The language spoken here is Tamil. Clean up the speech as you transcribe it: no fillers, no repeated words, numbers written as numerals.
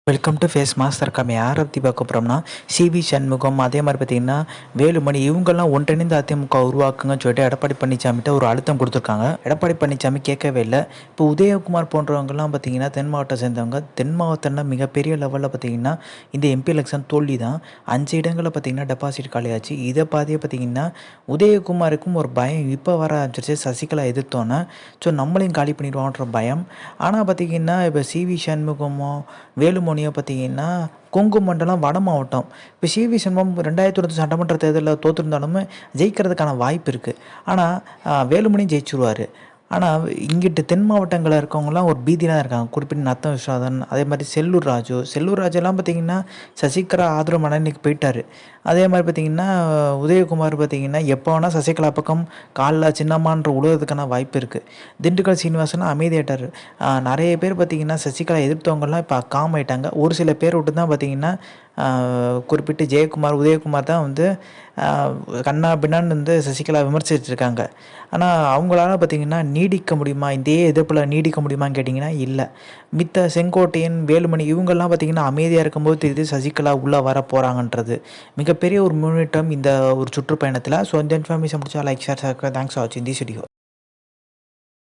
Welcome to face master com. யாரை பற்றி பார்க்க போகிறோம்னா சிவி சண்முகம், அதே மாதிரி பார்த்திங்கன்னா வேலுமணி, இவங்கெல்லாம் ஒன்றிணைந்து அதிமுக உருவாக்குங்கன்னு சொல்லிட்டு எடப்பாடி பழனிசாமிகிட்ட ஒரு அழுத்தம் கொடுத்துருக்காங்க. எடப்பாடி பழனிசாமி கேட்கவே இல்லை. இப்போ உதயகுமார் போன்றவங்கலாம் பார்த்திங்கன்னா தென் மாவட்டம் சேர்ந்தவங்க. தென் மாவட்டம்னா மிகப்பெரிய லெவலில் பார்த்திங்கன்னா இந்த எம்பி எலெக்ஷன் தோல்வி தான். 5 இடங்களில் பார்த்திங்கன்னா டெபாசிட் காலியாச்சு. இதை பாதியே பார்த்திங்கன்னா உதயகுமாருக்கும் ஒரு பயம் இப்போ வர ஆரம்பிச்சிருச்சு. சசிகலா எதிர்த்தோன்னே நம்மளையும் காலி பண்ணிடுவான்ற பயம். ஆனால் பார்த்திங்கன்னா இப்போ சிவி சண்முகமோ வேலுமணி பார்த்தீங்கன்னா கொங்கு மண்டலம் வட மாவட்டம். இப்போ சிவி சண்முகம் 2020 சட்டமன்ற தேர்தலில் தோற்றுருந்தாலுமே ஜெயிக்கிறதுக்கான வாய்ப்பு இருக்குது. ஆனால் வேலுமணியும் ஜெயிச்சுருவார். ஆனால் இங்கிட்டு தென் மாவட்டங்களில் இருக்கவங்களாம் ஒரு பீதியாக இருக்காங்க. குறிப்பிட்ட நத்தம் விஸ்வநாதன், அதே மாதிரி செல்லூர் ராஜெல்லாம் பார்த்திங்கன்னா சசிகலா ஆதரவு மனநிலைக்கு போயிட்டார். அதே மாதிரி பார்த்திங்கன்னா உதயகுமார் பார்த்திங்கன்னா எப்போ வேணால் சசிகலா பக்கம் காலில் சின்னம்மான்ற உழுவதுக்கான வாய்ப்பு இருக்குது. திண்டுக்கல் சீனிவாசன் அமைதியாட்டார். நிறைய பேர் பார்த்திங்கன்னா சசிகலா எதிர்த்தவங்கலாம் இப்போ காம் ஆகிட்டாங்க. ஒரு சில பேர் விட்டு தான் பார்த்திங்கன்னா குறிப்பிட்டு உதயகுமார் தான் வந்து கண்ணா பின்னான்னு சசிகலா விமர்சிச்சிருக்காங்க. ஆனால் அவங்களால பார்த்திங்கன்னா நீடிக்க முடியுமா, இதே எதிர்ப்பில் நீடிக்க முடியுமான்னு கேட்டிங்கன்னா இல்லை. மித்த செங்கோட்டையன், வேலுமணி இவங்கெல்லாம் பார்த்திங்கன்னா அமைதியாக இருக்கும்போது தெரியுது சசிகலா உள்ளே வர போகிறாங்கன்றது. மிகப்பெரிய ஒரு முன்னேற்றம் இந்த ஒரு சுற்றுப்பயணத்தில். ஸோ இந்த இன்ஃபர்மேஷன் முடிச்சா like, share, subscribe. Thanks for வாட்சிங் திஸ் வீடியோ.